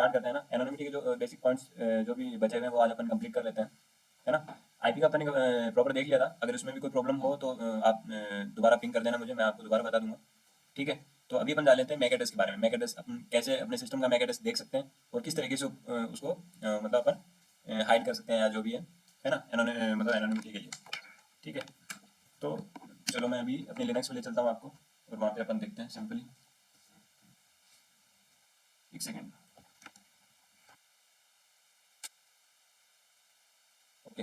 Start करते हैं ना, एनोनिमिटी के जो बेसिक पॉइंट्स जो भी बचे हुए हैं वो आज अपन कंप्लीट कर लेते हैं, है ना। आईपी का अपन ने प्रॉपर देख लिया था, अगर उसमें भी कोई प्रॉब्लम हो तो आप दोबारा पिंग कर देना मुझे, मैं आपको दोबारा बता दूंगा, ठीक है। तो अभी अपन जान लेते हैं मैक एड्रेस के बारे में। मैक एड्रेस अपन कैसे अपने सिस्टम का मैक एड्रेस देख सकते हैं और किस तरीके से उसको मतलब अपन हाइड कर सकते हैं या जो भी है ना, मतलब एनोनिमिटी के लिए, ठीक है। तो चलो मैं अभी अपने लिनक्स में ले चलता हूँ आपको और वहाँ पे अपन देखते हैं सिंपली, एक सेकेंड। ओके,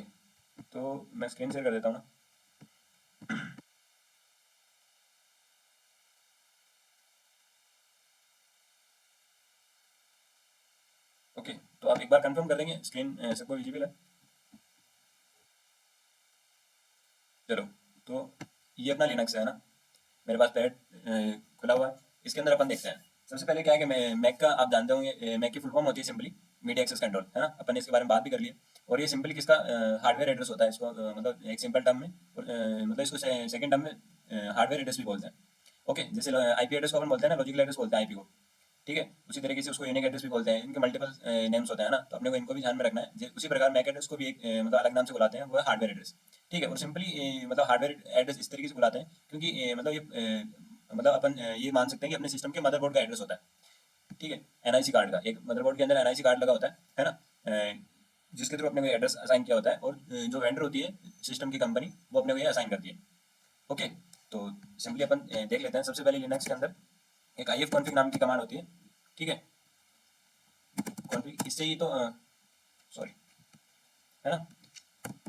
तो मैं स्क्रीन शेयर कर देता हूँ ना। ओके, तो आप एक बार कंफर्म कर देंगे स्क्रीन सबको विजिबल है। चलो, तो ये अपना लिनक्स है ना, मेरे पास पैड खुला हुआ है, इसके अंदर अपन देखते हैं। सबसे पहले क्या है कि मैक का आप जानते होंगे, मैक की फुल फॉर्म होती है सिंपली मीडिया एक्सेस कंट्रोल, है ना। अपन ने इसके बारे में बात भी कर ली है। और ये सिंपली किसका हार्डवेयर एड्रेस होता है, इसको मतलब एक सिंपल टर्म में मतलब इसको सेकंड टर्म में हार्डवेयर एड्रेस भी बोलते हैं। ओके, जैसे आईपी एड्रेस को अपन बोलते हैं ना, लॉजिकल एड्रेस बोलते हैं आईपी को, ठीक है। उसी तरीके से उसको यूनिक एड्रेस भी बोलते हैं, इनके मल्टीपल नेम्स होते हैं ना, तो अपने को इनको भी ध्यान में रखना है। उसी प्रकार मैक एड्रेस को भी एक मतलब अलग नाम से बुलाते हैं, वो है हार्डवेयर एड्रेस, ठीक है। और सिंपली मतलब हार्डवेयर एड्रेस इस तरीके से बुलाते हैं क्योंकि मतलब ये मतलब अपन ये मान सकते हैं कि अपने सिस्टम के मदरबोर्ड का एड्रेस होता है, ठीक है। एनआईसी कार्ड का, एक मदरबोर्ड के अंदर एनआईसी कार्ड लगा होता है ना, जिसके थ्रू अपने को एड्रेस असाइन किया होता है, और जो वेंडर होती है सिस्टम की कंपनी, वो अपने को ये असाइन करती है। ओके, तो सिंपली अपन देख लेते हैं। सबसे पहले लिनक्स के अंदर एक आई एफ कॉन्फिग नाम की कमांड होती है, ठीक है। कॉन्फिग, इससे ही तो सॉरी, है ना,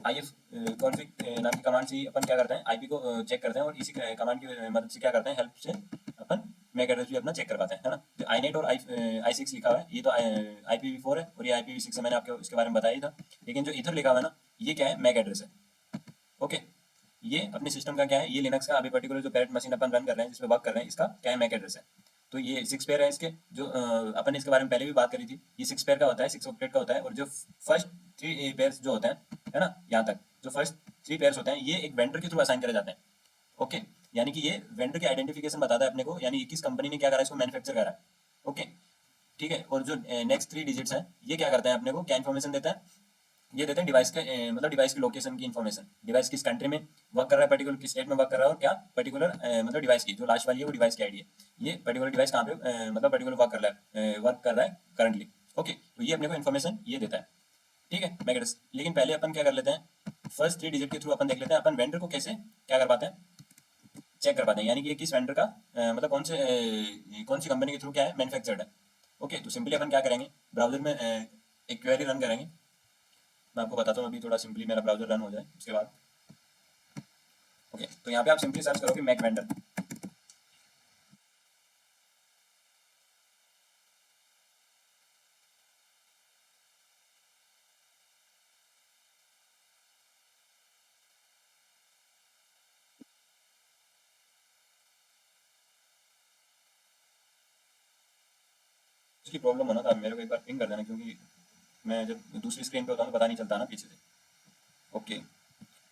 आई एफ कॉन्फिग नाम की कमांड से ही अपन क्या करते हैं, आईपी को चेक करते हैं, और इसी कमांड की मदद से क्या करते हैं, हेल्प से अपन मैक एड्रेस भी अपना चेक कर पाते हैं, है ना। जो आई नेट और आई सिक्स लिखा हुआ है, ये तो आई पी वी फोर है, और ये आई पी वी सिक्स है, मैंने आपको इसके बारे में बताया ही था। लेकिन जो इधर लिखा हुआ है ना, ये क्या है, मैक एड्रेस है। ओके, ये अपने सिस्टम का क्या है, ये लिनक्स का अभी पर्टिकुलर जो पैरेंट मशीन अपन रन कर रहे हैं, जिसमें वर्क कर रहे हैं, इसका क्या है, मैक एड्रेस है। तो ये सिक्स पेयर है इसके, जो अपन ने इसके बारे में पहले भी बात करी थी। ये सिक्स पेयर का होता है, सिक्स ऑक्टेट का होता है, और जो फर्स्ट थ्री पेयर्स जो होते हैं, है ना, यहाँ तक जो फर्स्ट थ्री पेयर्स होते हैं, ये एक वेंडर के थ्रू असाइन करे जाते हैं। ओके, यानी कि ये वेंडर की आइडेंटिफिकेशन बताता है अपने को, यानी किस कंपनी ने क्या करा है, इसको मैन्युफैक्चर करा है। ओके, ठीक है। और जो नेक्स्ट थ्री डिजिट्स हैं, ये क्या करते हैं, अपने को क्या इन्फॉर्मेशन देता है, ये देते हैं डिवाइस के मतलब डिवाइस की लोकेशन की इन्फॉर्मेशन, डिवाइस किस कंट्री में वर्क कर रहा है, पर्टिकुलर किस स्टेट में वर्क कर रहा है, और क्या पर्टिकुलर मतलब डिवाइस की जो लास्ट वाली है वो डिवाइस की आईडी है, ये पर्टिकुलर डिवाइस कहाँ पे मतलब पर्टिकुलर वर्क कर रहा है करंटली। ओके, तो ये अपने को इन्फॉर्मेशन ये देता है, ठीक है, मैक एड्रेस। लेकिन पहले अपन क्या कर लेते हैं, फर्स्ट थ्री डिजिट के थ्रू अपन देख लेते हैं अपन वेंडर को कैसे क्या कर पाते हैं, चेक कर पाते हैं, यानी कि ये किस वेंडर का मतलब कौन सी कंपनी के थ्रू क्या है, मैन्युफैक्चर्ड है। ओके, तो सिंपली अपन क्या करेंगे, ब्राउजर में एक क्वेरी रन करेंगे। मैं आपको बताता हूँ, अभी थोड़ा सिंपली मेरा ब्राउजर रन हो जाए उसके बाद। ओके, तो यहाँ पे आप सिंपली सर्च करोगे मैक वेंडर। उसकी प्रॉब्लम होना था, मेरे को एक बार पिंग कर देना, क्योंकि मैं जब दूसरी स्क्रीन पे होता हूँ तो पता नहीं चलता ना पीछे से। ओके,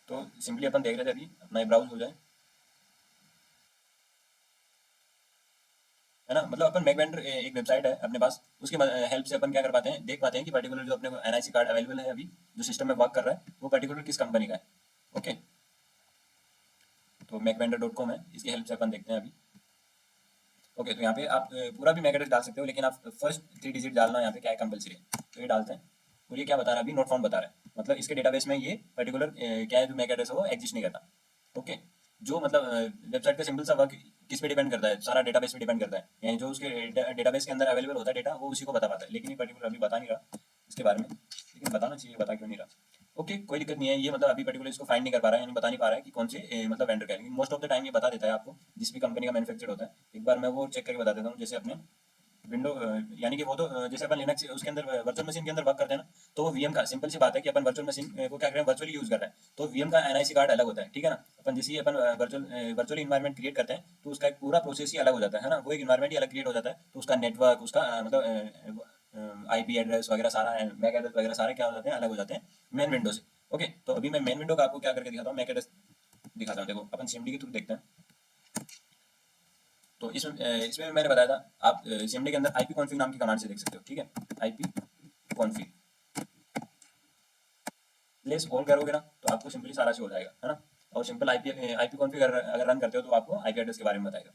तो सिंपली अपन देख रहे थे, अभी अपना ये ब्राउज हो जाए, है ना। मतलब अपन मैक वेंडर एक वेबसाइट है अपने पास, उसकी हेल्प से अपन क्या कर पाते हैं, देख पाते हैं कि पर्टिकुलर जो अपने को एनआईसी कार्ड अवेलेबल है अभी जो सिस्टम में वर्क कर रहा है, वो पर्टिकुलर किस कंपनी का है। ओके, तो macvendor.com है, इसकी हेल्प से अपन देखते हैं अभी। ओके, तो यहाँ पे आप पूरा भी मैक एड्रेस डाल सकते हो, लेकिन आप फर्स्ट थ्री डिजिट डालना यहाँ पे क्या है, कंपलसरी है, तो ये डालते हैं। और ये क्या बता रहा है, अभी नोट फाउंड बता रहा है, मतलब इसके डेटाबेस में ये पर्टिकुलर क्या है, जो मैक एड्रेस है वो एग्जिस्ट नहीं करता। ओके, जो मतलब वेबसाइट का सिंपल सा वर्क किस पे डिपेंड करता है, सारा डेटाबेस पे डिपेंड करता है, यानी जो उसके डेटाबेस के अंदर अवेलेबल होता है डेटा, वो उसी को बता पाता है। लेकिन ये पर्टिकुलर अभी बता नहीं रहा इसके बारे में, लेकिन बताना चाहिए, बता क्यों नहीं रहा। ओके, कोई दिक्कत नहीं है, ये मतलब अभी पर्टिकुलर इसको फाइंड नहीं कर पा रहा है, यानी बता नहीं पा रहा है कि कौन से मतलब वेंडर का है, लेकिन मोस्ट ऑफ द टाइम ये बता देता है आपको जिस भी कंपनी का मैन्युफैक्चर्ड होता है। एक बार मैं वो चेक करके बता देता हूँ, जैसे अपने विंडो यानी कि वो तो जैसे अपन लिनक्स उसके अंदर वर्चुअल मशीन के अंदर वर्क करते हैं ना, तो वो वीएम का सिंपल सी बात है कि अपन वर्चुअल मशीन को क्या करें, वर्चुअली यूज कर रहे हैं, तो वीएम का एनआईसी कार्ड अलग होता है, ठीक है ना। अपन जैसे ही अपन वर्चुअली इन्वायरमेंट क्रिएट करते हैं, तो उसका एक पूरा प्रोसेस ही अलग हो जाता है ना, वो एक इन्वायरमेंट ही अलग क्रिएट हो जाता है, तो उसका नेटवर्क, उसका मतलब आईपी एड्रेस वगैरह सारा, मैक एड्रेस वगैरह सारे क्या हो जाते हैं, अलग हो जाते हैं मेन विंडो से। ओके, तो अभी मैं मेन विंडो का आपको क्या करके दिखाता हूँ, मैक एड्रेस दिखाता हूँ। देखो अपन सीएमडी के थ्रू देखते हैं, तो इसमें भी मैंने बताया था, आप CMD के अंदर IP config नाम की कमांड से देख सकते हो, ठीक है। IP config प्लेस ऑल करोगे ना तो आपको सिंपली सारा शो हो जाएगा, है ना। और सिंपल IP config अगर रन करते हो तो आपको IP एड्रेस के बारे में बताएगा,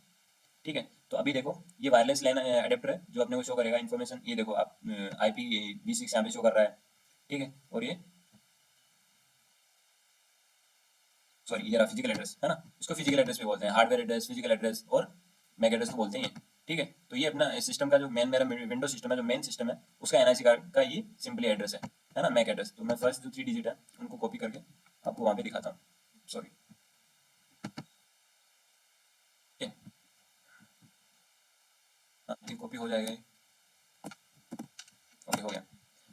ठीक है। तो अभी देखो ये वायरलेस लैन अडेप्टर है जो अपने को शो करेगा इन्फॉर्मेशन। ये देखो आप IPv6 यहाँ पे शो कर रहा है, ठीक है। और ये सॉरी ये रहा फिजिकल एड्रेस, है ना। इसको फिजिकल एड्रेस भी बोलते हैं, हार्डवेयर एड्रेस, फिजिकल एड्रेस और मैक एड्रेस को बोलते हैं, ठीक है। तो ये अपना सिस्टम का जो मेरा विंडो सिस्टम है, जो मेन सिस्टम है उसका NIC कार्ड का ये सिंपली एड्रेस है ना, मैक एड्रेस। तो मैं फर्स्ट जो 3 डिजिट है उनको कॉपी करके आपको वहाँ पे दिखाता हूँ, सॉरी, ठीक है। हाँ ये कॉपी हो जाएगा, ओके हो गया।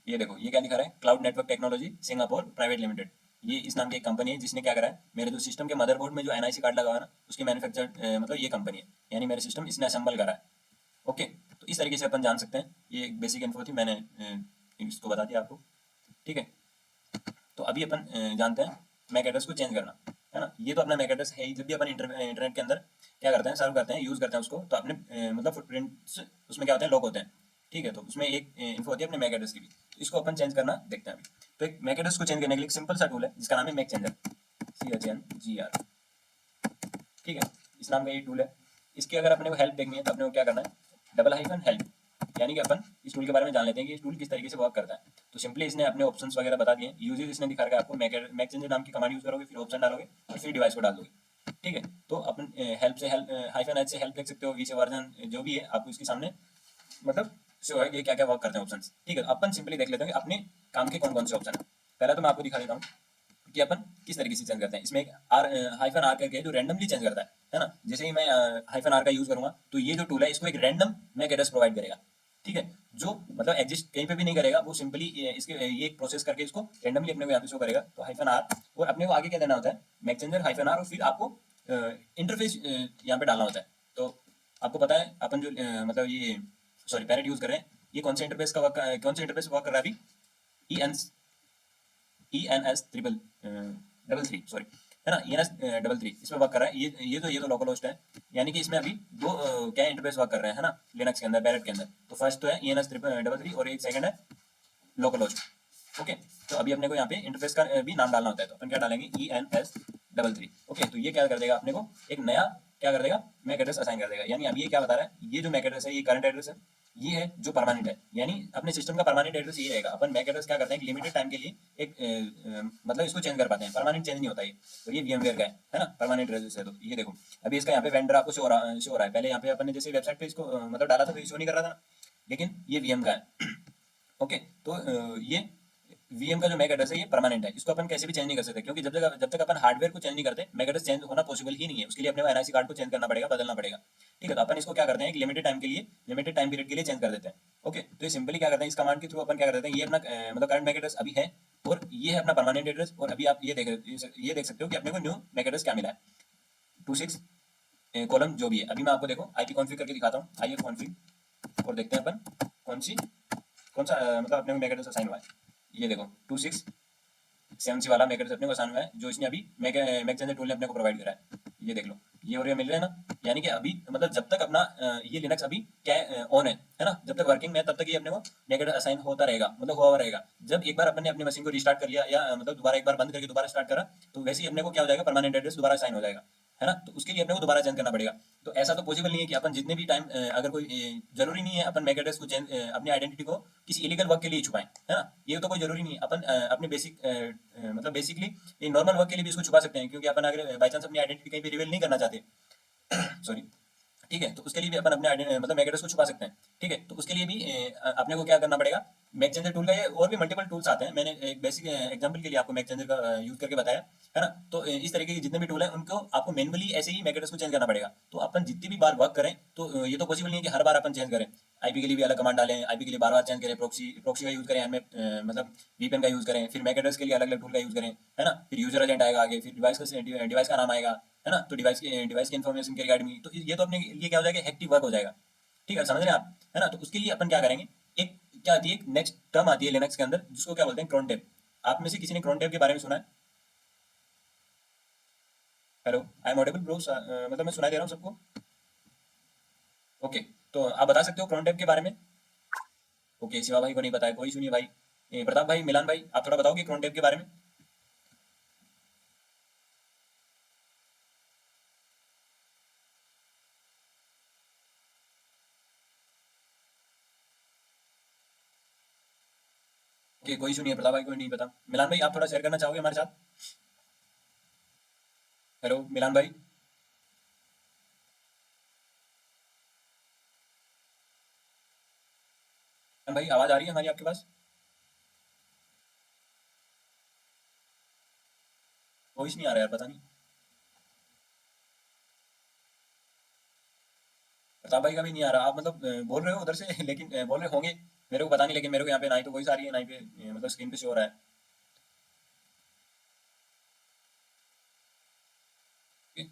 ये देखो ये क्या दिखा रहा है, cloud network technology Singapore private limited. ये इस नाम की एक कंपनी है जिसने क्या करा है, मेरे जो सिस्टम के मदरबोर्ड में जो NIC कार्ड लगा हुआ है ना उसकी मैन्युफैक्चर मतलब ये कंपनी है, यानी मेरे सिस्टम इसने असेंबल करा है, ओके। तो इस तरीके से अपन जान सकते हैं, ये एक बेसिक इन्फो थी, मैंने इसको बता दिया आपको, ठीक है। तो अभी अपन जानते हैं मैक एड्रेस को चेंज करना, है ना। ये तो अपना मैक एड्रेस है ही। जब भी अपन इंटरनेट के अंदर क्या करते हैं, सर्व करते हैं, यूज करते हैं उसको, तो अपने मतलब फुटप्रिंट्स उसमें क्या होते हैं, लॉक होते हैं, ठीक है। तो उसमें एक इन्फो होती है अपने मैक एड्रेस की भी। तो इसको अपन चेंज करना देखते हैं अभी। तो एक मैक एड्रेस को चेंज करने के लिए एक सिंपल सा टूल है जिसका नाम है मैक चेंजर, CHNGR, ठीक है। इस नाम का ये टूल है। इसकी अगर अपने को हेल्प देखनी है तो अपने को क्या करना है, $हेल्प, यानी कि अपन इस टूल के बारे में जान लेते हैं कि ये टूल किस तरीके से वर्क करता है। तो सिंपली इसने अपने ऑप्शंस वगैरह बता दिए, यूजेस इसने दिखा रखा है आपको। मैक चेंजर नाम की कमांड यूज करोगे, फिर ऑप्शन डालोगे और फिर डिवाइस को डाल दोगे, ठीक है। तो अपन -H से हेल्प देख सकते हो, V से वर्जन, जो भी है आपको इसके सामने मतलब शो है कि क्या क्या वर्क करते हैं ऑप्शंस, ठीक है। तो अपन सिंपली देख लेते हैं कि अपने काम के कौन कौन से ऑप्शन है। पहला तो मैं आपको दिखा देता हूँ कि अपन किस तरीके से चेंज करते हैं। इसमें एक -R करके जो रैंडमली चेंज करता है ना। जैसे ही मैं -R का यूज करूंगा तो ये जो टूल है इसको एक रैंडम मैक एड्रेस प्रोवाइड करेगा, ठीक है। जो मतलब एग्जिस्ट कहीं पे भी नहीं करेगा, वो सिंपली इसके ये एक प्रोसेस करके इसको रैंडमली अपने को यहाँ पे शो करेगा। तो -R और अपने को आगे क्या देना होता है, मैक चेंजर -R, और फिर आपको इंटरफेस यहाँ पे डालना होता है। तो आपको पता है अपन जो मतलब ये सॉरी पैरेट यूज कर रहे हैं, ये कौन से इंटरफेस का वर्क, कौन से इंटरफेस वर्क कर रहा है अभी, ENS डबल थ्री, सॉरी, है ना, ENS डबल थ्री इसमें वर्क कर रहा है। ये तो लोकल होस्ट है, यानी कि इसमें अभी दो क्या इंटरफेस वर्क कर रहे हैं, है ना, लिनक्स के अंदर, बैरेट के अंदर। तो फर्स्ट तो है ENS डबल थ्री और एक सेकंड है लोकल होस्ट, ओके। तो अभी अपने को यहाँ पे इंटरफेस का भी नाम डालना होता है, तो अपन क्या डालेंगे, ENS डबल थ्री, ओके। तो ये क्या कर देगा अपने को, एक नया क्या कर देगा, मैक एड्रेस असाइन कर देगा। यानी अब ये क्या बता रहा है, ये जो मैक एड्रेस है ये करंट एड्रेस है, ये है जो परमानेंट है, यानी अपने सिस्टम का परमानेंट एड्रेस ये रहेगा। अपन मैक एड्रेस क्या करते हैं, एक लिमिटेड टाइम के लिए एक मतलब इसको चेंज कर पाते हैं, परमानेंट चेंज नहीं होता ये। तो ये VMware का है ना, परमानेंट एड्रेस है। तो ये देखो अभी इसका यहाँ पे वेंडर आपको शो हो रहा है। पहले यहाँ पे अपन ने जैसे वेबसाइट पे इसको मतलब डाला था तो ये शो नहीं कर रहा था, लेकिन ये VM का है, ओके। तो ये VM का जो मैक एड्रेस है ये परमानेंट है, इसको अपन कैसे भी चेंज नहीं कर सकते, क्योंकि जब तक अपन हार्डवेयर को चेंज नहीं करते मैक एड्रेस चेंज होना पॉसिबल ही नहीं है। उसके लिए अपने को NIC कार्ड को चेंज करना पड़ेगा, बदलना पड़ेगा, ठीक है। तो अपन इसको क्या करते हैं, एक लिमिटेड टाइम के लिए, लिमिटेड टाइम पीरियड के लिए चेंज कर देते हैं, ओके। तो ये सिंपली क्या करते हैं, इस कमांड के थ्रू अपन क्या करते हैं, ये अपना मतलब करंट मैक एड्रेस अभी है और ये है अपना परमानेंट एड्रेस। और अभी आप ये देख सकते हो कि अपने को न्यू मैक एड्रेस क्या मिला है, 26 कॉलम जो भी है। अभी मैं आपको देखो IP कॉन्फ़िग करके दिखाता हूँ, आइए कॉन्फ़िग, और देखते हैं अपन कौन सा मतलब अपने को मैक एड्रेस असाइन हुआ है। ये देखो 2670 वाला मैक एड्रेस अपने को असाइन हुआ है, जो इसने अभी मैक चेंजर टूल ने अपने को प्रोवाइड करा है। ये देख लो, ये और ये मिल रहे हैं ना, यानी कि अभी मतलब जब तक अपना ये लिनक्स अभी क्या ऑन है ना, जब तक वर्किंग में है तब तक ये अपने को मैक एड्रेस असाइन होता रहेगा, मतलब हुआ रहेगा। जब एक बार अपने अपनी मशीन को रिस्टार्ट कर लिया या मतलब दोबारा एक बार बंद करके दोबारा स्टार्ट करा, तो वैसे ही अपने को क्या हो जाएगा, परमानेंट एड्रेस दोबारा असाइन हो जाएगा, है ना। तो उसके लिए अपने को दोबारा चेंज करना पड़ेगा। तो ऐसा तो पॉसिबल नहीं है कि अपन जितने भी टाइम अगर कोई जरूरी नहीं है अपन मैक एड्रेस को चेंज अपनी आइडेंटिटी को किसी इलीगल वर्क के लिए छुपाएं, है ना। ये तो कोई जरूरी नहीं है। अपन अपने मतलब बेसिकली नॉर्मल वर्क के लिए भी इसको छुपा सकते हैं, क्योंकि अपन अगर बाई चांस अपनी आइडेंटिटी कहीं पे रिवील नहीं करना चाहते, सॉरी, ठीक है, तो उसके लिए भी अपन अपने मतलब मैक एड्रेस को छुपा सकते हैं, ठीक है। तो उसके लिए भी अपने को क्या करना पड़ेगा, मैक चेंजर टूल का ये और भी मल्टीपल टूल्स आते हैं। मैंने एक बेसिक एग्जांपल के लिए आपको मैक चेंजर का यूज करके बताया, है ना। तो इस तरीके के जितने भी टूल हैं उनको आपको मैनुअली ऐसे ही मैक एड्रेस को चेंज करना पड़ेगा। तो अपन जितनी भी बार वर्क करें तो ये तो पॉसिबल नहीं है कि हर बार अपन चेंज करें। IP के लिए भी अलग कमांड डालें, IP के लिए बार बार चेंज करें, प्रॉक्सी का यूज करें, मतलब VPN का यूज करें, फिर मैक एड्रेस के लिए अलग अलग टूल का यूज करें, है ना। फिर यूजर एजेंट आएगा आगे, फिर डिवाइस का नाम आएगा, है ना। तो डिवाइस की इन्फॉर्मेशन के रिगार्डिंग, तो ये तो अपने लिए क्या हो जाएगा, हेक्टिक वर्क हो जाएगा, ठीक है, समझ रहे हैं आप, है ना। तो उसके लिए अपन क्या करेंगे, एक क्या आती है, एक नेक्स्ट टर्म आती है लिनक्स के अंदर जिसको क्या बोलते हैं, cron tab। आप में से किसी ने cron tab के बारे में सुना है? Hello, I am audible bro, मतलब मैं सुनाई दे रहा हूँ सबको? ओके, तो आप बता सकते हो क्रोन टैब के बारे में? ओके, शिवा भाई को नहीं पता है, कोई सुनिए भाई। प्रताप भाई, मिलान भाई, आप थोड़ा बताओगे क्रोन टैब के बारे में? ओके, कोई सुनिए, प्रताप भाई को नहीं पता। मिलान भाई, आप थोड़ा शेयर करना चाहोगे हमारे साथ? हेलो मिलान भाई। मिलान भाई, आवाज आ रही है हमारी आपके पास? वॉइस नहीं आ रहा है यार, पता नहीं। प्रताप भाई का भी नहीं आ रहा। आप मतलब बोल रहे हो उधर से लेकिन बोल रहे होंगे, मेरे को पता नहीं, लेकिन मेरे को यहाँ पे ना ही तो वॉइस आ रही है, ना ही पे मतलब स्क्रीन पे शो हो रहा है। Okay?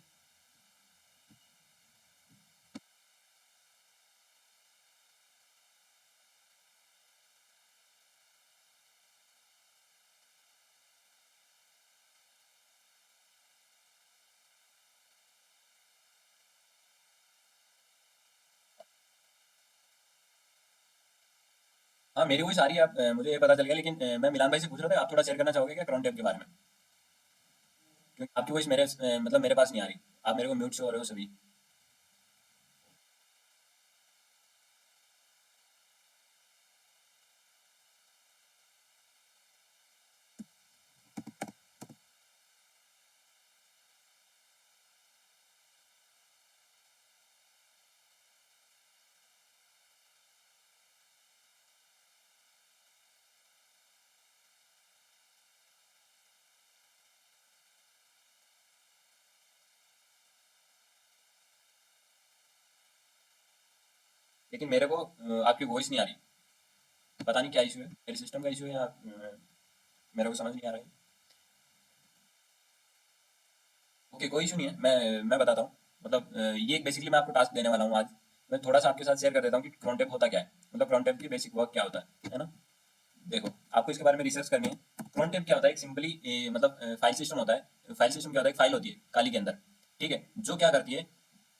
हाँ, मेरी वॉइस आ रही है। आप मुझे ये पता चल गया, लेकिन मैं मिलान भाई से पूछ रहा था, आप थोड़ा शेयर करना चाहोगे क्या क्रोन टैब के बारे में? क्योंकि आपकी वॉइस मेरे मतलब मेरे पास नहीं आ रही। आप मेरे को म्यूट शो हो रहे हो सभी। लेकिन मेरे को आपकी वॉइस नहीं आ रही। पता नहीं क्या इशू है, मेरे सिस्टम का इशू है या मेरे को समझ नहीं आ रहा है। ओके, कोई इशू नहीं है, मैं बताता हूँ। मतलब ये बेसिकली मैं आपको टास्क देने वाला हूँ आज। मैं थोड़ा सा आपके साथ शेयर कर देता हूँ कि क्रोन टैब होता क्या है, मतलब क्रोन टैब की बेसिक वर्क क्या होता है ना? देखो, आपको इसके बारे में रिसर्च करनी है। क्रोन टैब क्या होता है? एक सिंपली मतलब फाइल सिस्टम होता है। फाइल सिस्टम क्या होता है? एक फाइल होती है काली के अंदर, ठीक है, जो क्या करती है,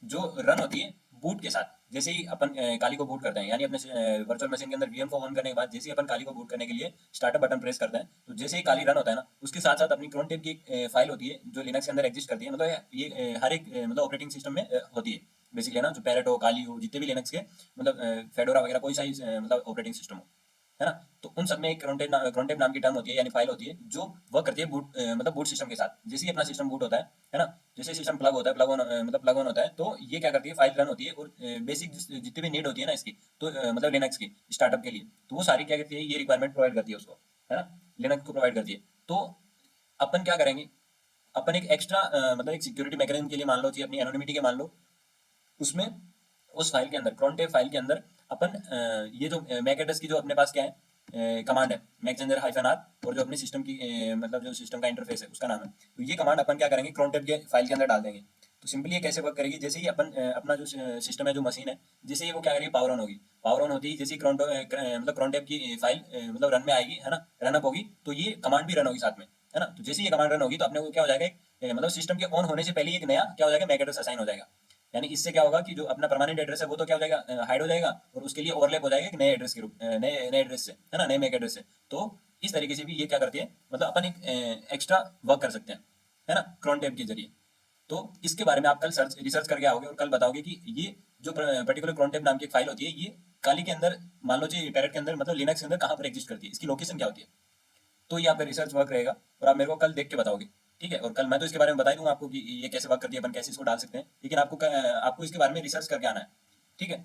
जो रन होती है बूट के साथ। जैसे ही अपन काली को बूट करते हैं, यानी अपने वर्चुअल मशीन के अंदर वीएम को ऑन करने के बाद जैसे ही अपन काली को बूट करने के लिए स्टार्टअप बटन प्रेस करते हैं, तो जैसे ही काली रन होता है ना, उसके साथ साथ अपनी क्रोन टेप की एक फाइल होती है जो लिनक्स के अंदर एग्जिस्ट करती है। मतलब ये हर एक मतलब ऑपरेटिंग सिस्टम में होती है बेसिकली, है ना? जो पैरेट हो, काली हो, जितने भी लिनक्स के मतलब फेडोरा वगैरह कोई सा ही मतलब ऑपरेटिंग सिस्टम हो, है ना? तो उन सब में एक क्रोनटेप नाम की टर्म होती है, यानी फाइल होती है जो वर्क करती है बूट मतलब बूट सिस्टम के साथ। जैसे ही अपना सिस्टम बूट होता है ना? जैसे सिस्टम प्लग होता है, प्लग ऑन मतलब प्लग ऑन होता है, तो ये क्या करती है, फाइल रन होती है और बेसिक जितनी भी नीड होती है ना इसकी, तो मतलब लिनक्स की स्टार्टअप के लिए, तो वो सारी क्या करती है, ये रिक्वायरमेंट प्रोवाइड करती है उसको, है ना? लिनक्स को प्रोवाइड करती है। तो अपन क्या करेंगे, अपन एक एक्स्ट्रा मतलब एक सिक्योरिटी मैकेनिज्म के लिए मान लो, चाहिए अपनी एनोनिमिटी के मान लो, उसमें उस फाइल के अंदर, crontab फाइल के अंदर अपन ये जो मैक एड्रेस की जो अपने पास क्या है कमांड है, मैक चेंजर हाइफन आर, और जो अपने सिस्टम की मतलब जो सिस्टम का इंटरफेस है उसका नाम है, तो ये कमांड अपन क्या करेंगे, crontab के फाइल के अंदर डाल देंगे। तो सिंपली ये कैसे वर्क करेगी, जैसे ही अपन अपना जो सिस्टम है, जो मशीन है, जैसे ही वो क्या करेगी, पावर ऑन होगी। पावर ऑन होती ही जैसे ही मतलब crontab की फाइल मतलब रन में आएगी, है ना, रन अप होगी, तो ये कमांड भी रन होगी साथ में, है ना? तो जैसे ही ये कमांड रन होगी तो अपने को क्या हो जाएगा, मतलब सिस्टम के ऑन होने से पहले एक नया क्या हो जाएगा, मैक एड्रेस असाइन हो जाएगा। यानी इससे क्या होगा कि जो अपना परमानेंट एड्रेस है वो तो क्या हो जाएगा, हाइड हो जाएगा, और उसके लिए ओवरलैप हो जाएगा एक नए एड्रेस के रूप नए नए एड्रेस से, है ना, नए मैक एड्रेस से। तो इस तरीके से भी ये क्या करती है, मतलब अपन एक एक्स्ट्रा वर्क कर सकते हैं, है ना, क्रोन टैब के जरिए। तो इसके बारे में आप कल सर्च रिसर्च करके आओगे और कल बताओगे कि ये जो पर्टिकुलर क्रोन टैब नाम की एक फाइल होती है, ये काली के अंदर मान लो जी, पैरेट के अंदर मतलब लिनक्स के अंदर कहाँ पर एग्जिस्ट करती है, इसकी लोकेशन क्या होती है। तो ये आपका रिसर्च वर्क रहेगा और आप मेरे को कल देख के बताओगे, ठीक है? और कल मैं तो इसके बारे में बता ही दूंगा आपको कि ये कैसे वर्क करती है, अपन कैसे इसको डाल सकते हैं, लेकिन आपको इसके बारे में रिसर्च करके आना है, ठीक है?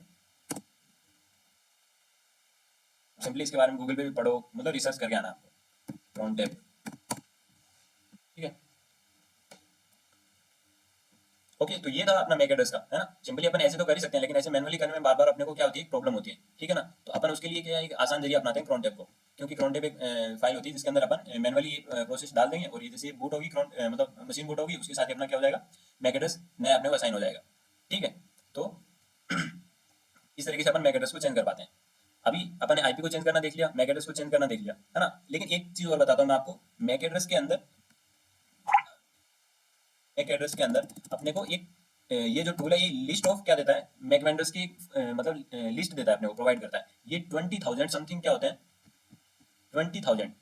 सिंपली इसके बारे में गूगल पे भी पढ़ो, मतलब रिसर्च करके आना है आपको, क्रोन टैब, ठीक है? ओके, तो ये था अपना मैक एड्रेस का, है ना? सिंपली अपन ऐसे तो कर ही सकते हैं, लेकिन ऐसे मैनुअली करने में बार बार अपने को क्या होती है, प्रॉब्लम होती है, ठीक है ना? तो अपन उसके लिए क्या है, एक आसान जरिया अपनाते हैं क्रोन टैब को। क्योंकि क्रोन टैब एक फाइल होती है जिसके अंदर अपन मैनुअली प्रोसेस डाल देंगे, और ये जैसे बूट होगी, मतलब मशीन बूट होगी, उसके साथ ही अपना क्या हो जाएगा, मैक एड्रेस नया अपने को असाइन हो जाएगा, ठीक है? तो इस तरीके से अपन मैक एड्रेस को चेंज कर पाते हैं। अभी अपन ने आईपी को चेंज करना देख लिया, मैक एड्रेस को चेंज करना देख लिया, है ना? लेकिन एक चीज और बताता हूँ मैं आपको, मैक एड्रेस के अंदर, मैक एड्रेस के अंदर अपने को एक ये जो टूल है ये लिस्ट ऑफ क्या देता है, मैक वेंडर्स की मतलब लिस्ट देता है अपने को, प्रोवाइड करता है। ये 20,000 समथिंग क्या होते हैं, 20,000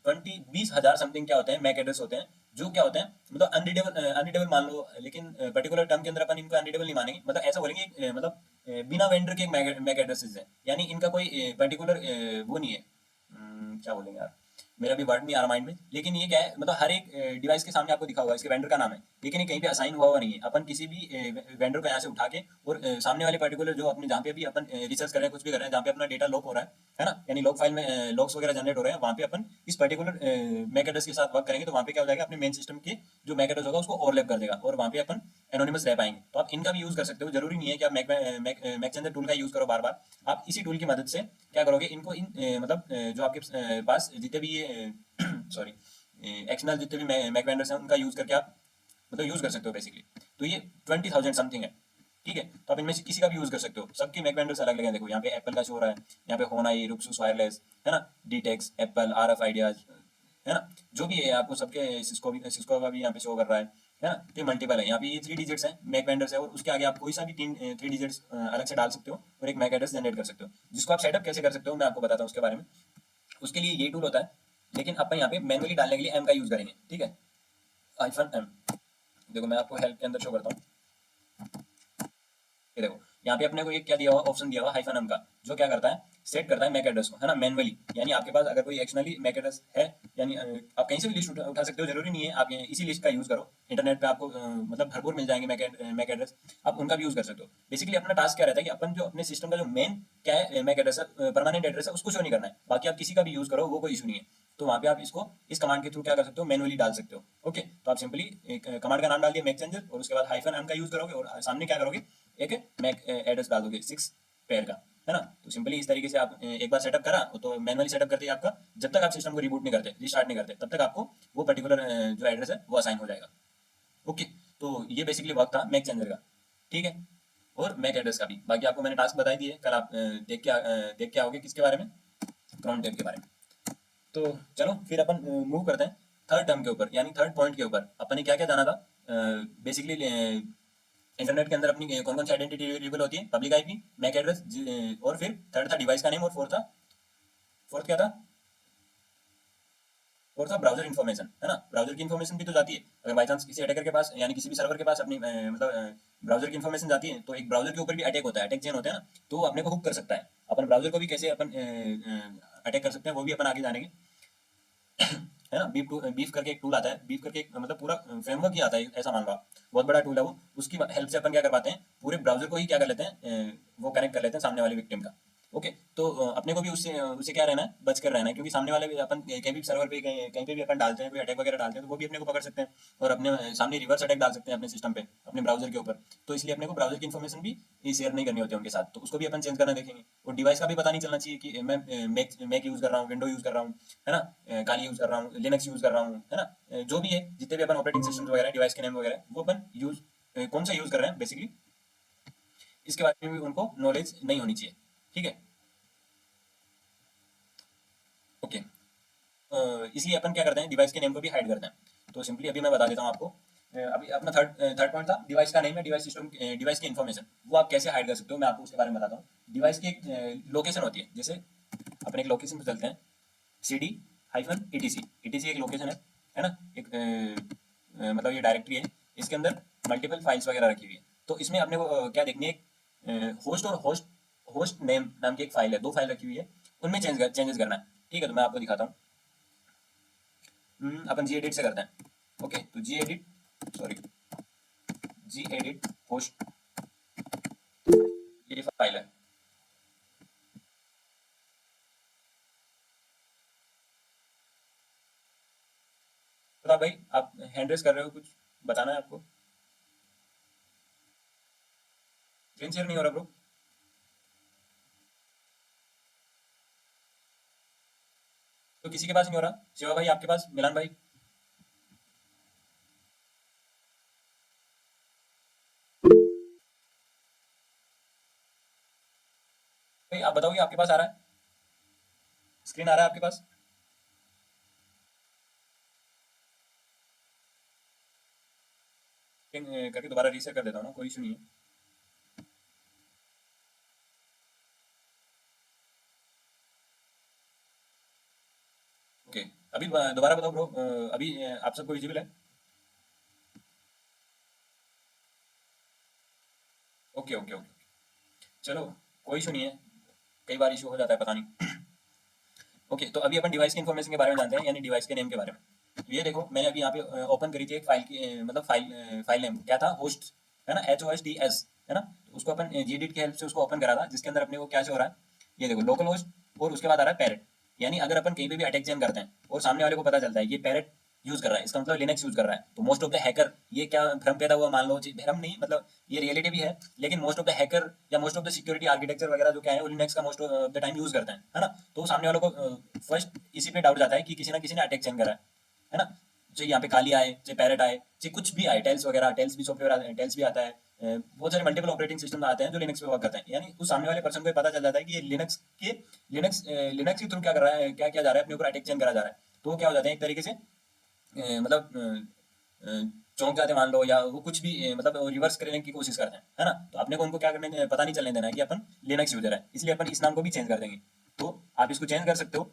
20,000 समथिंग क्या होते हैं मैक एड्रेस होते हैं, जो क्या होते हैं मतलब अनरीडेबल, अनरीडेबल मान लो, लेकिन पर्टिकुलर टर्म के अंदर अपन इनको अनरीडेबल नहीं मानेंगे, मतलब ऐसा बोलेंगे मतलब बिना वेंडर के मैक एड्रेसेस है, यानी इनका कोई पर्टिकुलर वो नहीं है। क्या बोलेंगे यार, मेरा भी वर्ड नहीं आ रहा माइंड में, लेकिन ये क्या है मतलब हर एक डिवाइस के सामने आपको दिखा होगा इसके वेंडर का नाम है, लेकिन ये कहीं पे असाइन हुआ हुआ नहीं है। अपन किसी भी वेंडर को यहाँ से उठा के और सामने वाले पर्टिकुलर जो अपने जहाँ पे भी अपन रिसर्च कर रहे हैं, कुछ भी कर रहे हैं, जहाँ पे अपना डेटा लॉक हो रहा है ना, यानी लॉग फाइल में लॉग्स वगैरह जनरेट हो रहे हैं, वहाँ पे अपन इस पर्टिकुलर मैक एड्रेस के साथ वर्क करेंगे, तो वहाँ पे क्या हो जाएगा, अपने मेन सिस्टम के जो मैक एड्रेस होगा उसको ओवरलैप कर देगा, और वहाँ पे अपन एनोनिमस रह पाएंगे। तो आप इनका भी यूज कर सकते हो, जरूरी नहीं है कि आप मैक टूल का यूज करो बार बार। आप इसी टूल की मदद से क्या करोगे, इनको इन मतलब जो आपके पास जितने भी ये सॉरी एक्सटर्नल जितने भी मैक वेंडर्स हैं उनका यूज करके आप मतलब यूज कर सकते हो बेसिकली। तो ये 20,000 समथिंग है, ठीक है। तो आप इनमें से किसी का भी यूज कर सकते हो, सबके मैक वेंडर्स अलग अलग हैं। देखो यहाँ पे एप्पल का शो हो रहा है, यहाँ पे होनाई, रुक्सूस वायरलेस, है ना, डीटेक्स, एप्पल, आरएफ आइडियाज, है ना, जो भी है आपको सबके, सिस्को का भी यहाँ पे शो कर रहा है ना। तो मल्टीपल है, यहाँ पे ये 3 डिजिट्स हैं मैक वेंडर्स है, और उसके आगे आप कोई सा भी 3 डिजिट्स अलग से डाल सकते हो और एक मैक एड्रेस जनरेट कर सकते हो, जिसको आप सेटअप कैसे कर सकते हो मैं आपको बताता हूँ उसके बारे में। उसके लिए ये टूल होता है, लेकिन अपन यहाँ पे मैनुअली डालने के लिए एम का यूज करेंगे, ठीक है, -m। देखो मैं आपको हेल्प के अंदर शो करता हूँ, ये देखो यहाँ पे अपने को एक क्या दिया हुआ, ऑप्शन दिया हुआ -m का, जो क्या करता है, सेट करता है मैक एड्रेस को, है ना, मैनुअली। यानी आपके पास अगर कोई एक्शनली मैक एड्रेस है, यानी आप कहीं से भी लिस्ट उठा सकते हो, जरूरी नहीं है आप इसी लिस्ट का यूज करो। इंटरनेट पे आपको मतलब भरपूर मिल जाएंगे मैक एड्रेस, आप उनका भी यूज कर सकते हो। बेसिकली अपना टास्क क्या रहता है कि अपन जो अपने सिस्टम का जो मेन क्या है मैक एड्रेस है, परमानेंट एड्रेस है, उसको शो नहीं करना है, बाकी आप किसी का भी यूज करो वो कोई इशू नहीं है। तो वहाँ पे आप इसको इस कमांड के थ्रू क्या कर सकते हो, मैनुअली डाल सकते हो। ओके, तो आप सिंपली एक कमांड का नाम डाल दिया मैक चेंजर, और उसके बाद -m का यूज करोगे, और सामने क्या करोगे, एक मैक एड्रेस डाल दोगे 6 पेयर का, है ना। तो सिंपली इस तरीके से आप एक बार सेटअप करा तो मैनुअली सेटअप करते ही आपका, जब तक आप सिस्टम को रिबूट नहीं करते, रिस्टार्ट नहीं करते, तब तक आपको वो पर्टिकुलर जो एड्रेस है वो असाइन हो जाएगा। ओके, तो ये बेसिकली वर्क था मैक चेंजर का, ठीक है, और मैक एड्रेस का भी। बाकी आपको मैंने टास्क बताई दिए, कल आप देख के आओगे किसके बारे में, क्राउन टेप के बारे में। तो चलो फिर अपन मूव करते हैं थर्ड टर्म के ऊपर, यानी थर्ड पॉइंट के ऊपर। अपन ने क्या क्या जाना था बेसिकली, इंटरनेट के अंदर अपनी कौन कौन सी आइडेंटिटी वेरिएबल होती है, पब्लिक आईपी, मैक एड्रेस, और फिर थर्ड था डिवाइस का नेम, और फोर्थ क्या था, और था ब्राउजर इन्फॉर्मेशन, है ना। ब्राउजर की इन्फॉर्मेशन भी तो जाती है, अगर बाई चांस किसी अटैकर के पास, यानी किसी भी सर्वर के पास अपनी मतलब ब्राउजर की इन्फॉर्मेशन जाती है, तो एक ब्राउजर के ऊपर भी अटैक होता है, अटैक चेन होते हैं ना, तो वो अपने को हुक कर सकता है। अपन ब्राउजर को भी कैसे अपन अटैक कर सकते हैं वो भी अपन आगे जानेंगे, है ना। बीफ करके एक टूल आता है, बीफ करके एक मतलब पूरा फ्रेमवर्क ही आता है, ऐसा मान लो आप, बहुत बड़ा टूल है वो। उसकी हेल्प से अपन क्या कर पाते हैं, पूरे ब्राउजर को ही क्या कर लेते हैं, वो कनेक्ट कर लेते हैं सामने वाले विक्टिम का। ओके, तो अपने को भी उससे उससे क्या रहना है, बच कर रहना है, क्योंकि सामने वाले भी अपन कहीं भी सर्वर पे कहीं पे भी अपन डालते हैं, कोई अटैक वगैरह डालते हैं, तो वो भी अपने को पकड़ सकते हैं, और अपने सामने रिवर्स अटैक डाल सकते हैं अपने सिस्टम पे, अपने ब्राउजर के ऊपर। तो इसलिए अपने को ब्राउजर की इन्फॉर्मेशन भी शेयर नहीं करनी होती है उनके साथ, तो उसको भी अपन चेंज करना देखेंगे। और डिवाइस का भी पता नहीं चलना चाहिए कि मैं मैक यूज कर रहा हूँ, विंडो यूज कर रहा हूँ, है ना, काली यूज कर रहा हूँ, लिनक्स यूज कर रहा हूँ, है ना, जो भी है जितने भी अपन ऑपरेटिंग सिस्टम वगैरह, डिवाइस के नेम वगैरह, वो अपन यूज कौन सा यूज कर रहे हैं बेसिकली, इसके बारे में भी उनको नॉलेज नहीं होनी चाहिए, ठीक है। ओके, इसलिए अपन क्या करते हैं, डिवाइस के नेम को भी हाइड करते हैं। तो सिंपली अभी मैं बता देता हूँ आपको, अभी अपना थर्ड पॉइंट था डिवाइस का नेम है, डिवाइस सिस्टम, डिवाइस की इन्फॉर्मेशन, वो आप कैसे हाइड कर सकते हो, मैं आपको उसके बारे में बताता हूँ। डिवाइस की एक लोकेशन होती है, जैसे अपन एक लोकेशन पे चलते हैं, CD-etc, एक लोकेशन है ना, एक मतलब ये डायरेक्टरी है, इसके अंदर मल्टीपल फाइल्स वगैरह रखी हुई है। तो इसमें अपने को क्या देखनी है, होस्ट और होस्ट नेम नाम की एक फाइल है, 2 फाइल रखी हुई है, उनमें चेंजेस करना है, ठीक है। तो मैं आपको दिखाता हूँ, अपन जी एडिट से करते हैं। ओके, तो जी एडिट होस्ट, ये फाइल है। तो भाई आप हैंड रेस कर रहे हो, कुछ बताना है आपको, स्क्रीन शेयर नहीं हो रहा ब्रो। तो किसी के पास नहीं हो रहा, शिवा भाई आपके पास, मिलान भाई, भाई आप बताओगे आपके पास आ रहा है, स्क्रीन आ रहा है आपके पास। करके दोबारा रीसेट कर देता हूँ ना, कोई इशू नहीं है। ओके, अभी दोबारा बताओ ब्रो, अभी आप सबको विजिबल है? ओके ओके ओके, चलो कोई इशू नहीं है, कई बार इशू हो जाता है, पता नहीं। ओके, तो अभी अपन डिवाइस की इन्फॉर्मेशन के बारे में जानते हैं, यानी डिवाइस के नेम के बारे में। तो ये देखो, मैंने अभी यहाँ पे ओपन करी थी एक फाइल की, मतलब फाइल नेम क्या था, होस्ट, है ना, HOSTS, है ना। तो उसको अपन Gedit की हेल्प से उसको ओपन करा था, जिसके अंदर अपने को क्या शो हो रहा है, ये देखो, लोकल होस्ट, और उसके बाद आ रहा है पैरेट। यानी अगर अपन कहीं पे भी अटैक जैम करते हैं और सामने वाले को पता चलता है ये पैरेट यूज कर रहा है, इसका मतलब लिनक्स यूज कर रहा है, तो मोस्ट ऑफ द हैकर, ये क्या भ्रम पैदा हुआ मान लो, भ्रम नहीं, मतलब ये रियलिटी भी है, लेकिन मोस्ट ऑफ द हैकर या most of the security architecture वगैरह जो क्या है, वो लिनक्स का most of the time use करते हैं, है ना। तो सामने वालों को फर्स्ट इसी पे डाउट जाता है कि किसी ना किसी ने अटैक चैन करा है ना। चाहे यहाँ पे काली आए, चाहे पैरेट आए, चाहे कुछ भी आए, टेल्स वगैरह, टेल्स भी सॉफ्टवेयर, टेल्स भी आता है, बहुत सारे मल्टीपल ऑपरेटिंग सिस्टम आते हैं जो लिनक्स पे वर्क करते हैं, यानी उस सामने वाले पर्सन को पता चल जाता है कि ये लिनक्स के थ्रू क्या कर रहा है, क्या किया जा रहा है, अपने ऊपर अटैक चैन करा जा रहा है। तो वो क्या हो जाते हैं एक तरीके से, मतलब चौंक जाते मान लो, या वो कुछ भी मतलब रिवर्स करने की कोशिश करते हैं, है ना। तो अपने को उनको क्या करने, पता नहीं चलने देना है कि अपन लिनक्स यूजर है, इसलिए अपन इस नाम को भी चेंज कर देंगे। तो आप इसको चेंज कर सकते हो,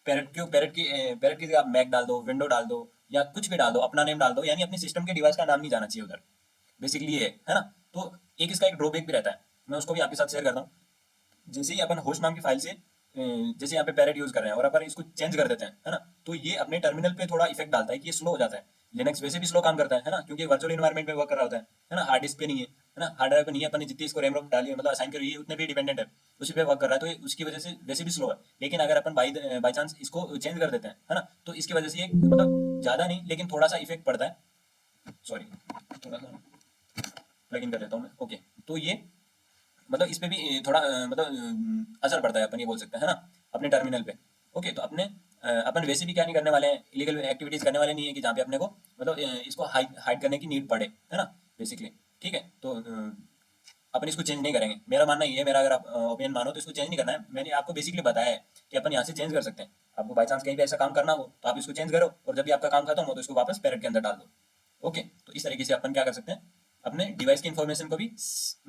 पैरेट की जगह आप मैक डाल दो, विंडो डाल दो, या कुछ भी डाल दो, अपना नेम डाल दो, यानी अपने सिस्टम के डिवाइस का नाम नहीं जाना चाहिए उधर, बेसिकली ये है ना। तो एक इसका एक ड्रॉबैक भी रहता है, मैं उसको भी आपके साथ शेयर करता हूँ। जैसे ही अपन होस्ट नाम की फाइल से जैसे यहाँ पे पैरेट यूज कर रहे हैं और अपन इसको चेंज कर देते हैं, है ना, तो ये अपने टर्मिनल पे थोड़ा इफेक्ट डालता है कि ये स्लो हो जाता है। लिनक्स वैसे भी स्लो काम करता है ना, क्योंकि वर्चुअल इन्वायरमेंट में वर्क कर रहा होता है ना, हार्ड डिस्क पे नहीं है ना, हार्ड ड्राइव पे नहीं है, अपन ने जितनी इसको रैम रोम डाली है, मतलब असाइन करी है, उतने पे डिपेंडेंट है, उसी पे वर्क कर रहा है, तो उसकी वजह से वैसे भी स्लो है। लेकिन अगर अपन बाई चांस इसको चेंज कर देते हैं, है ना, तो इसकी वजह से ये मतलब ज्यादा नहीं, लेकिन थोड़ा सा इफेक्ट पड़ता है। सॉरी, थोड़ा सा प्लग इन कर देता हूँ मैं। ओके, तो ये मतलब इस पे भी थोड़ा मतलब असर पड़ता है, अपन ये बोल सकते हैं, है ना, अपने टर्मिनल पे। ओके, तो अपन वैसे भी क्या नहीं करने वाले हैं, इलीगल एक्टिविटीज करने वाले नहीं है कि जहाँ पे अपने को मतलब इसको हाइड हाइड करने की नीड पड़े, है ना, बेसिकली। ठीक है, तो अपन इसको चेंज नहीं करेंगे, मेरा मानना ये है, मेरा अगर आप ओपिनियन मानो तो इसको चेंज नहीं करना है। मैंने आपको बेसिकली बताया है कि अपन यहाँ से चेंज कर सकते हैं, आपको बाई चांस कहीं पे ऐसा काम करना हो तो आप इसको चेंज करो, और जब भी आपका काम खत्म हो तो इसको वापस पैरेट के अंदर डाल दो। ओके, तो इस तरीके से अपन क्या कर सकते हैं, अपने डिवाइस की इन्फॉर्मेशन को भी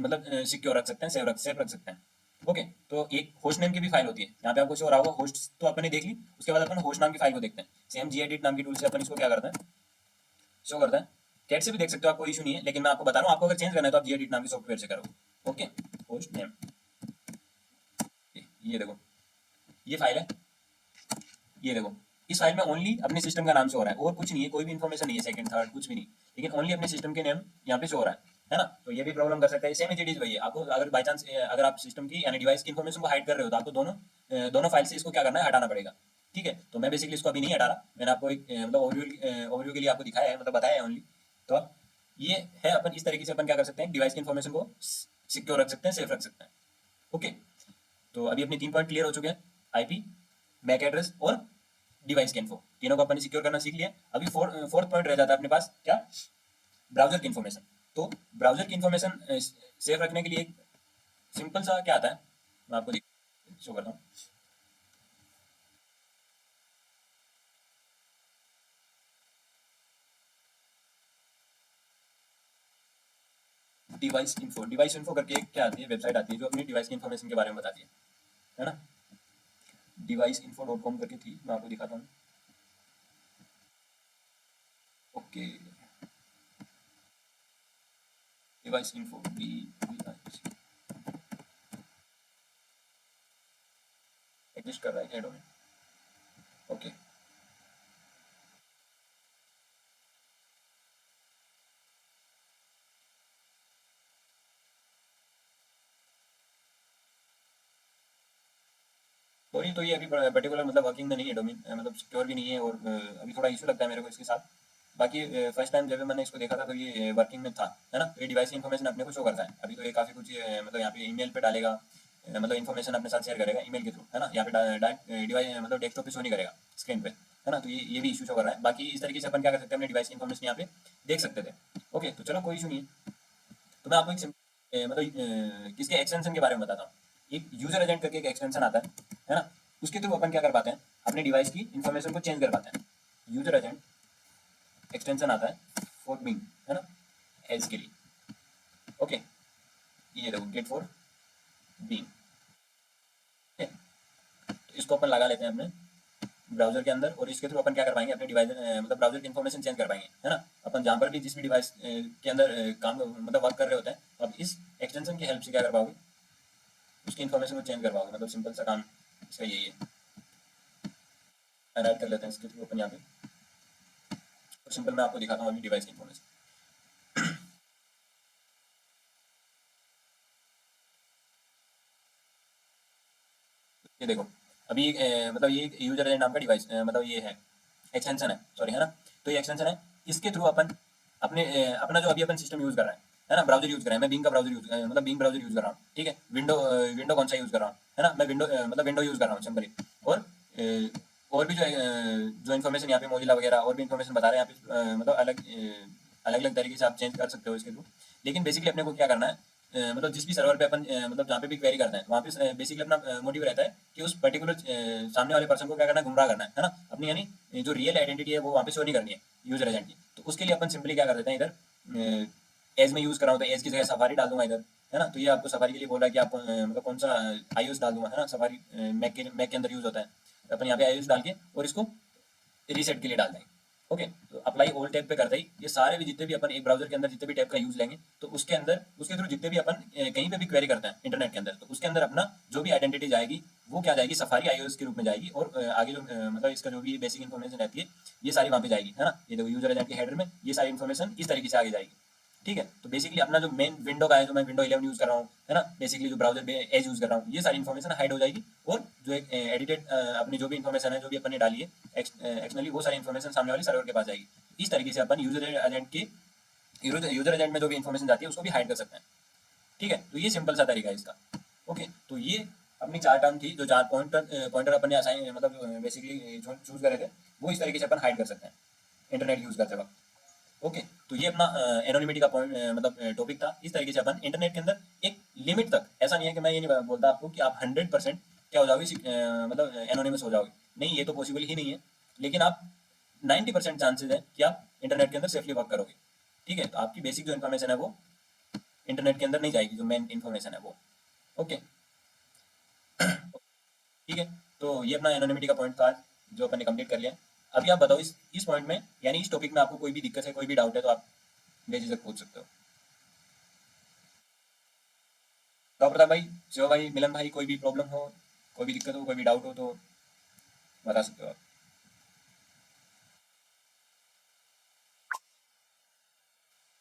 मतलब सिक्योर रख सकते हैं, सेफ रख सकते हैं। ओके, तो एक होस्ट नेम की भी फाइल होती है, यहाँ पे आपको शो रहा होगा, होस्ट तो अपन ने देख ली, उसके बाद अपन होस्ट नाम की फाइल को देखते हैं। सेम gedit नाम की टूल से अपन इसको क्या करते हैं, शो करता है। कैट से भी देख सकते हो आप, कोई इशू नहीं है, लेकिन मैं आपको बता रहा हूँ, आपको अगर चेंज करना है तो आप gedit नाम की सॉफ्टवेयर से करो। ओके, होस्ट नेम, ये देखो, ये फाइल है, ये देखो, इस फाइल में ओनली अपने सिस्टम का नाम शो हो रहा है, और कुछ नहीं है, कोई भी इन्फॉर्मेशन नहीं है, सेकंड थर्ड कुछ भी नहीं, लेकिन ओनली अपने सिस्टम के नेम यहाँ पे शो हो रहा है ना। तो ये भी प्रॉब्लम कर सकता है, सेम एज वही है। आपको अगर बाई चांस अगर आप सिस्टम की यानी डिवाइस की इन्फॉर्मेशन को हाइड कर रहे हो, तो आपको दोनों फाइल से इसको क्या करना है, हटाना पड़ेगा। ठीक है, तो मैं बेसिकली इसको अभी नहीं हटा रहा, मैंने आपको एक मतलब ओवरव्यू के लिए आपको दिखाया है, मतलब बताया है ओनली। तो अब ये है, अपन इस तरीके से अपन क्या कर सकते हैं, डिवाइस की इन्फॉर्मेशन को सिक्योर रख सकते हैं, सेफ रख सकते हैं। ओके, तो अभी अपने 3 पॉइंट क्लियर हो चुके हैं, आईपी, मैक एड्रेस और डिवाइस की इन्फो, तीनों को अपन ने सिक्योर करना सीख लिया। अभी फोर्थ पॉइंट रह जाता है अपने पास, क्या, ब्राउजर की इन्फॉर्मेशन। तो ब्राउजर की इन्फॉर्मेशन सेव रखने के लिए एक सिंपल सा क्या आता है, मैं आपको शो करता हूँ। डिवाइस इन्फो करके एक क्या आती है, वेबसाइट आती है जो अपनी डिवाइस की इन्फॉर्मेशन के बारे में बताती है ना। device.info.com करके थी, मैं आपको दिखाता हूँ। ओके, डिवाइस इन्फो, एग्जिस्ट कर रहा है क्या डोमेन? ओके, सॉरी, तो ये अभी पर्टिकुलर मतलब वर्किंग में नहीं है डोमेन, मतलब सिक्योर भी नहीं है, और अभी थोड़ा इशू लगता है मेरे को इसके साथ। बाकी फर्स्ट टाइम जब मैंने इसको देखा था तो ये वर्किंग में था, है ना। तो ये डिवाइस की इन्फॉर्मेशन अपने को शो करता है। अभी तो ये काफ़ी कुछ मतलब यहाँ पे ईमेल पे डालेगा, मतलब इन्फॉर्मेशन अपने साथ शेयर करेगा ईमेल के थ्रू, है ना। यहाँ पे डायरेक्ट डिवाइस मतलब डेस्कटॉप पे शो नहीं करेगा, स्क्रीन पे, है ना। तो ये भी इशू शो कर रहा है। बाकी इस तरीके से अपन क्या कर सकते हैं, अपने डिवाइस की इन्फॉर्मेशन यहाँ पे देख सकते थे। ओके, तो चलो कोई इशू नहीं है। तो मैं आपको एक मतलब किसके एक्सटेंशन के बारे में बताता हूँ। एक यूजर एजेंट करके एक एक्सटेंशन आता है ना, उसके थ्रू अपन क्या कर पाते हैं, अपने डिवाइस की इन्फॉर्मेशन को चेंज कर पाते हैं। यूजर एजेंट एक्सटेंशन आता है, फॉर बीइंग, है ना, एज के लिए। ओके, ये देखो गेट फॉर बीइंग। तो इसको अपन लगा लेते हैं अपने ब्राउजर के अंदर, और इसके थ्रू अपन क्या कर पाएंगे, अपने डिवाइस मतलब ब्राउजर की इन्फॉर्मेशन चेंज कर पाएंगे, है ना। अपन जहाँ पर भी जिस भी डिवाइस के अंदर काम मतलब वर्क कर रहे होते हैं, अब इस एक्सटेंशन की हेल्प से क्या कर पाओगे, उसकी इन्फॉर्मेशन को चेंज कर पाओगे। मतलब सिंपल सा काम इसका यही है। ऐड कर लेते हैं इसके थ्रू अपन यहाँ पे, और सिंपल मैं आपको दिखाता हूँ अभी डिवाइस की इन्फॉर्मेशन। ये देखो अभी मतलब ये यूजर एजेंट नाम का डिवाइस मतलब ये है एक्सटेंशन है, सॉरी, है ना। तो ये एक्सटेंशन है, इसके थ्रू अपन अपने अपना जो अभी अपन सिस्टम यूज कर रहे हैं, है ना, ब्राउजर यूज कर रहे हैं, मैं बिंग का ब्राउजर यूज मतलब बिंग ब्राउजर यूज कर रहा हूँ, ठीक है। विंडो कौन सा यूज कर रहा हूँ, है ना, मैं विंडो मतलब विंडो यूज कर रहा हूँ सिंपली। और भी जो इन्फॉर्मेशन यहाँ पे मोजिला वगैरह और भी इन्फॉर्मेशन बता रहे हैं यहाँ पे, मतलब अलग अलग तरीके से आप चेंज कर सकते हो इसके थ्रू। लेकिन बेसिकली अपने को क्या करना है, मतलब जिस भी सर्वर पे अपन मतलब जहाँ पे भी क्वेरी करते हैं, वहाँ पे बेसिकली अपना मोटिव रहता है कि उस पर्टिकुलर सामने वाले पर्सन को क्या करना है, गुमराह करना है ना, अपनी यानी जो रियल आइडेंटिटी है वो वहाँ पे शो नहीं करनी है यूजर एजेंट की। तो उसके लिए अपन सिंपली क्या कर देते हैं, इधर एज में यूज कर रहा हूँ तो एज की जगह सफारी डाल दूंगा इधर, है ना। तो ये आपको सफारी के लिए बोल रहा है कि आप मतलब कौन सा iOS डाल दूंगा, है ना, सफारी मैक के अंदर यूज होता है। तो अपन यहाँ पे iOS डाल के और इसको रीसेट के लिए डाल देंगे। ओके, तो अप्लाई ऑल टैब पे करते ही ये सारे भी जितने भी अपन एक ब्राउजर के अंदर जितने भी टैब का यूज लेंगे, तो उसके अंदर उसके थ्रू जितने भी अपन कहीं पे भी क्वेरी करते हैं इंटरनेट के अंदर, तो उसके अंदर अपना जो भी आइडेंटिटी जाएगी वो क्या जाएगी, सफारी iOS के रूप में जाएगी। और आगे जो मतलब इसका जो भी बेसिक इन्फॉर्मेशन रहती है ये सारी वहाँ पे जाएगी, है ना। ये देखो यूजर एजेंट के हेडर में ये सारी इन्फॉर्मेशन इस तरीके से आगे जाएगी, ठीक है। तो बेसिकली अपना जो मेन विंडो का है, जो मैं विंडो 11 यूज कर रहा हूँ, है ना, बेसिकली जो ब्राउजर पे एज यूज कर रहा हूँ, ये सारी इन्फॉर्मेशन हाइड हो जाएगी। और जो एक एडिटेड अपनी जो भी इन्फॉर्मेशन है, जो भी अपन ने डाली है एक्सटर्नली, वो सारी इन्फॉर्मेशन सामने वाले सर्वर के पास जाएगी। इस तरीके से अपन यूजर एजेंट में जो भी इन्फॉर्मेशन जाती है उसको भी हाइड कर सकते हैं, ठीक है। तो ये सिंपल सा तरीका है इसका। ओके, तो ये अपनी 4 टर्म थी, जो 4 पॉइंटर अपन ने असाइन मतलब बेसिकली चूज करे थे, वो इस तरीके से अपन हाइड कर सकते हैं इंटरनेट यूज करते वक्त। ओके, तो ये अपना एनोनिमिटी का पॉइंट मतलब टॉपिक था। इस तरीके से अपन इंटरनेट के अंदर एक लिमिट तक, ऐसा नहीं है कि मैं ये नहीं बोलता आपको कि आप 100% क्या हो जाओगे, मतलब एनोनिमस हो जाओगे, नहीं, ये तो पॉसिबल ही नहीं है। लेकिन आप 90% चांसेस है कि आप इंटरनेट के अंदर सेफली वर्क करोगे, ठीक है। तो आपकी बेसिक जो इन्फॉर्मेशन है वो इंटरनेट के अंदर नहीं जाएगी, जो मेन इन्फॉर्मेशन है वो। ओके, ठीक है। तो ये अपना एनोनिमिटी का पॉइंट था जो अपन ने कंप्लीट कर लिया। अभी आप बताओ इस पॉइंट में यानी इस टॉपिक में आपको कोई भी दिक्कत है, कोई भी डाउट है, तो आप बेझिझक पूछ सकते हो। तो प्रताप भाई, शिव भाई, मिलन भाई, कोई भी प्रॉब्लम हो, कोई भी दिक्कत हो, कोई भी डाउट हो तो बता सकते हो आप।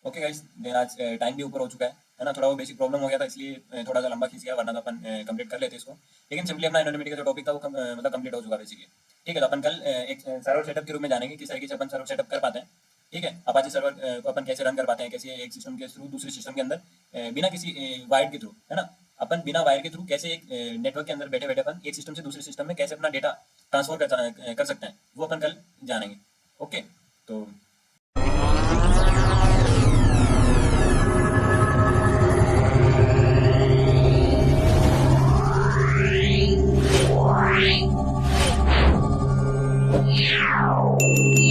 ओके गाइस, देन आज टाइम भी ऊपर हो चुका है ना। थोड़ा वो बेसिक प्रॉब्लम हो गया था, इसलिए थोड़ा सा लंबा खींच गया, वरना तो अपन कंप्लीट कर लेते इसको। लेकिन सिंपली अपना एनोनिमिटी का जो टॉपिक था वो मतलब कंप्लीट हो चुका बेसिकली, ठीक है। तो अपन कल एक सर्वर सेटअप के रूप में जानेंगे किस तरीके से अपन सर्वर सेटअप कर पाते हैं, ठीक है। अपाचे सर्वर को अपन कैसे रन कर पाते हैं, कैसे एक सिस्टम के थ्रू दूसरे सिस्टम के अंदर बिना किसी वायर के थ्रू, है ना, अपन बिना वायर के थ्रू कैसे एक नेटवर्क के अंदर बैठे बैठे अपन एक सिस्टम से दूसरे सिस्टम में कैसे अपना डेटा ट्रांसफर कर सकते हैं, वो अपन कल जानेंगे। ओके, तो Meow.